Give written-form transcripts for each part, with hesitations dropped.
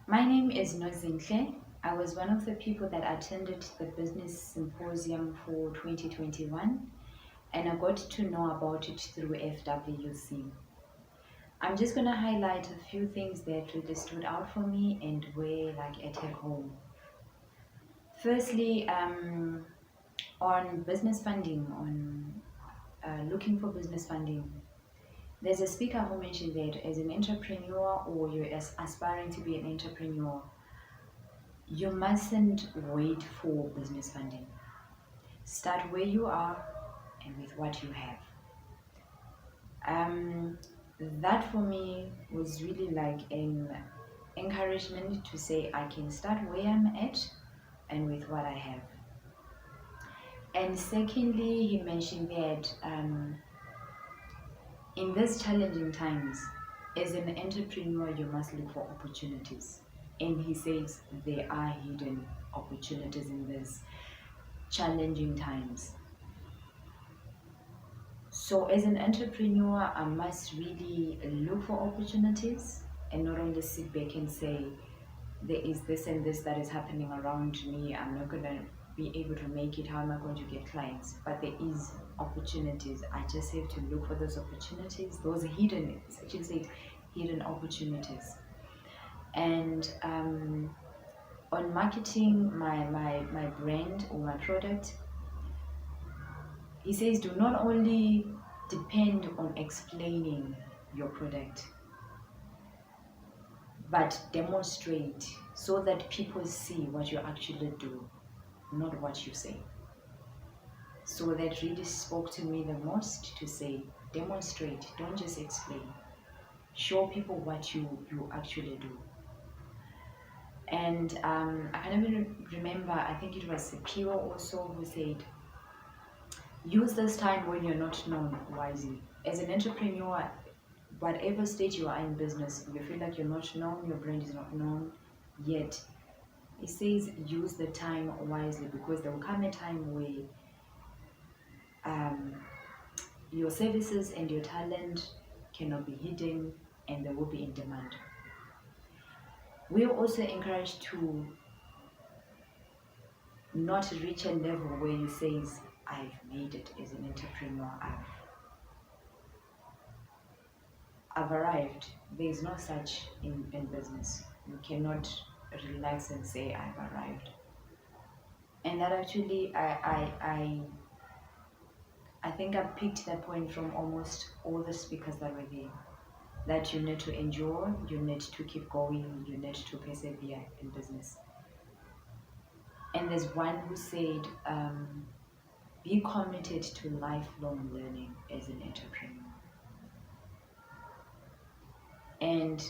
My name is Nozizwe. I was one of the people that attended the business symposium for 2021 and I got to know about it through FWC. I'm just going to highlight a few things that really stood out for me and were like a take home. Firstly, on business funding, on looking for business funding, there's a speaker who mentioned that as an entrepreneur or you're aspiring to be an entrepreneur, you mustn't wait for business funding. Start where you are and with what you have. That for me was really like an encouragement to say I can start where I'm at and with what I have. And secondly, he mentioned that in these challenging times, as an entrepreneur, you must look for opportunities. And he says there are hidden opportunities in these challenging times. So as an entrepreneur, I must really look for opportunities and not only sit back and say, there is this and this that is happening around me. I'm not going to be able to make it. How am I going to get clients? But there is opportunities. I just have to look for those opportunities. Those hidden, it's actually said hidden opportunities. And on marketing my brand or my product, he says do not only depend on explaining your product, but demonstrate so that people see what you actually do, not what you say. So that really spoke to me the most, to say demonstrate, don't just explain. Show people what you actually do. And I can even remember, I think it was Pio also who said, use this time when you're not known wisely. As an entrepreneur, whatever stage you are in business, you feel like you're not known, your brand is not known yet. It says use the time wisely, because there will come a time where your services and your talent cannot be hidden and they will be in demand. We are also encouraged to not reach a level where you say, I've made it as an entrepreneur, I've arrived. There is no such in business. You cannot relax and say I've arrived. And that actually I think I picked that point from almost all the speakers that were there. That you need to endure, you need to keep going, you need to persevere in business. And there's one who said, be committed to lifelong learning as an entrepreneur. And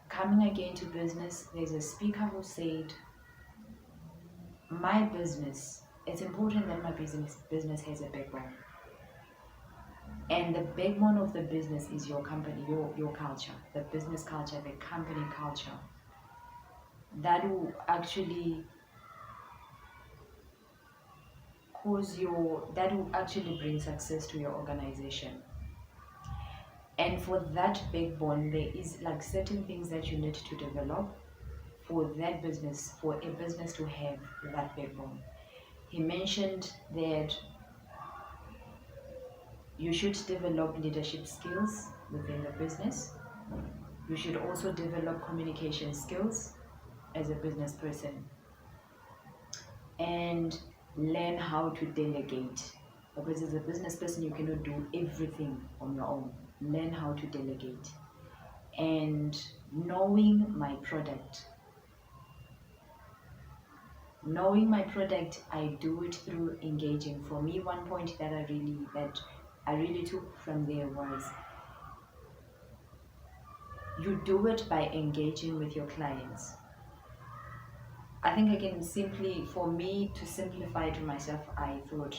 coming again to business, there's a speaker who said, my business, it's important that my business has a backbone. And the backbone of the business is your company, your culture, the business culture, the company culture. That will actually bring success to your organization. And for that backbone, there is like certain things that you need to develop for that business, for a business to have that backbone. He mentioned that you should develop leadership skills within the business. You should also develop communication skills as a business person. And learn how to delegate. Because as a business person, you cannot do everything on your own. Learn how to delegate. And knowing my product. Knowing my product, I do it through engaging. For me, one point that I really took from there was, you do it by engaging with your clients. I think again, simply for me to simplify to myself, I thought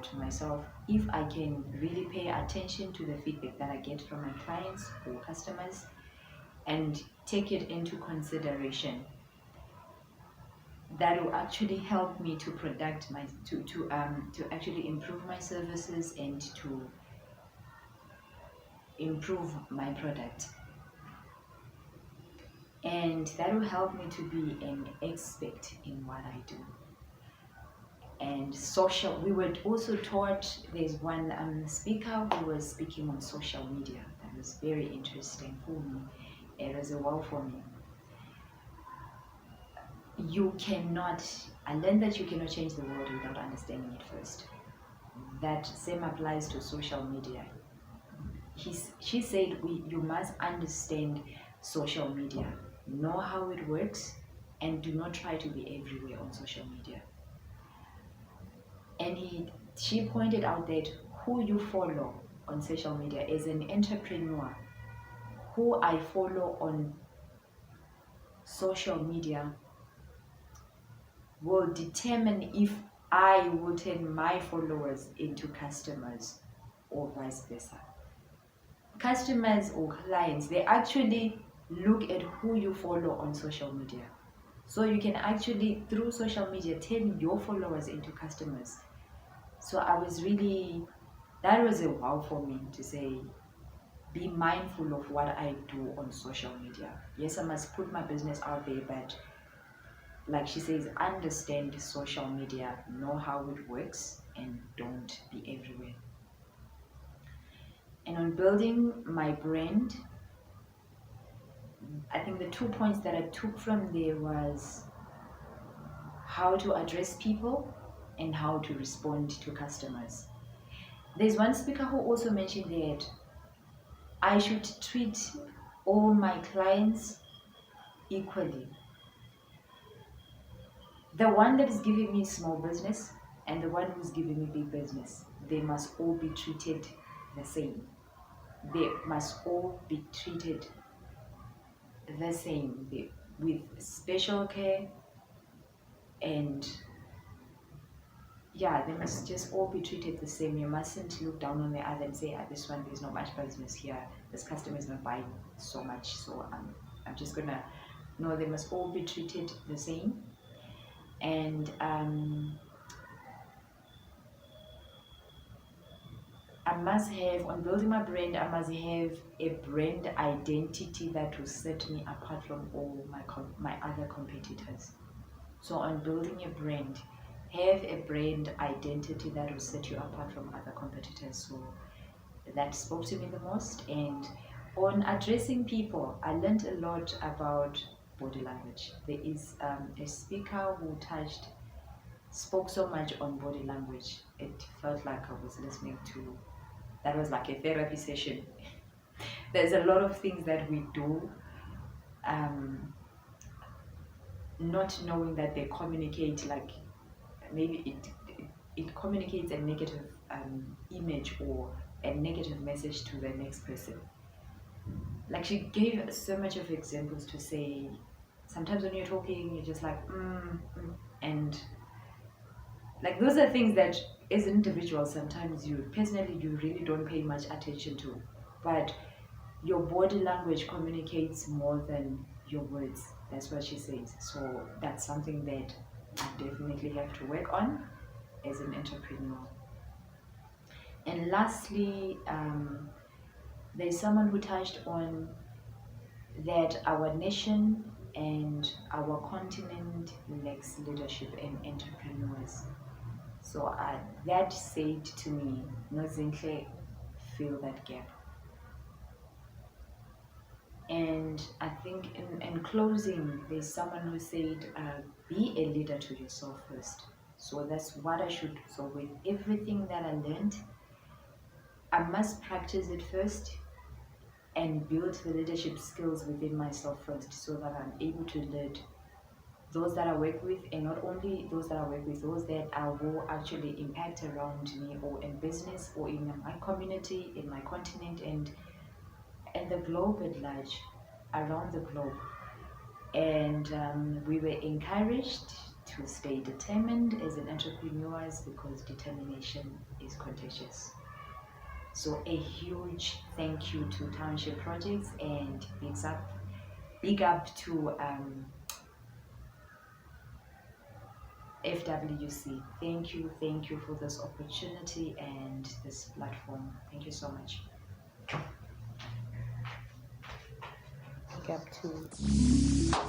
to myself, if I can really pay attention to the feedback that I get from my clients or customers and take it into consideration, that will actually help me to actually improve my services and to improve my product. And that will help me to be an expert in what I do. And social, we were also taught, there's one speaker who was speaking on social media. That was very interesting for me. It was a wow for me. You cannot, I learned that you cannot change the world without understanding it first. That same applies to social media. She said you must understand social media, know how it works, and do not try to be everywhere on social media. And she pointed out that who you follow on social media as an entrepreneur, who I follow on social media will determine if I will turn my followers into customers or vice versa. Customers or clients, they actually look at who you follow on social media. So you can actually, through social media, turn your followers into customers. So I was really, that was a wow for me to say, be mindful of what I do on social media. Yes, I must put my business out there, but like she says, understand social media, know how it works, and don't be everywhere. And on building my brand, I think the 2 points that I took from there was how to address people and how to respond to customers. There's one speaker who also mentioned that I should treat all my clients equally. The one that is giving me small business and the one who's giving me big business, they must all be treated the same. They must all be treated the same, with special care, and yeah, they must just all be treated the same. You mustn't look down on the other and say, this one, there's not much business here, this customer is not buying so much, so I'm just gonna, no, they must all be treated the same. And I must have, on building my brand, I must have a brand identity that will set me apart from all my other competitors. So on building a brand, have a brand identity that will set you apart from other competitors. So that spoke to me the most. And on addressing people, I learned a lot about body language. There is a speaker who spoke so much on body language. It felt like I was listening to, that was like a therapy session. There's a lot of things that we do, not knowing that they communicate, like maybe it communicates a negative image or a negative message to the next person. Like she gave so much of examples to say, sometimes when you're talking, you're just like, and like those are things that as an individual, sometimes you really don't pay much attention to, but your body language communicates more than your words. That's what she says. So that's something that I definitely have to work on as an entrepreneur. And lastly, there's someone who touched on that our nation and our continent lacks leadership and entrepreneurs. So that said to me, Nozizwe, fill that gap. And I think in closing, there's someone who said, be a leader to yourself first. So that's what I should, so with everything that I learned, I must practice it first and build the leadership skills within myself first so that I'm able to lead those that I work with, and not only those that I work with, those that I will actually impact around me or in business or in my community, in my continent, and the globe at large, around the globe. And we were encouraged to stay determined as an entrepreneurs because determination is contagious. So a huge thank you to Township Projects, and big up to FWC. Thank you for this opportunity and this platform. Thank you so much. gap too.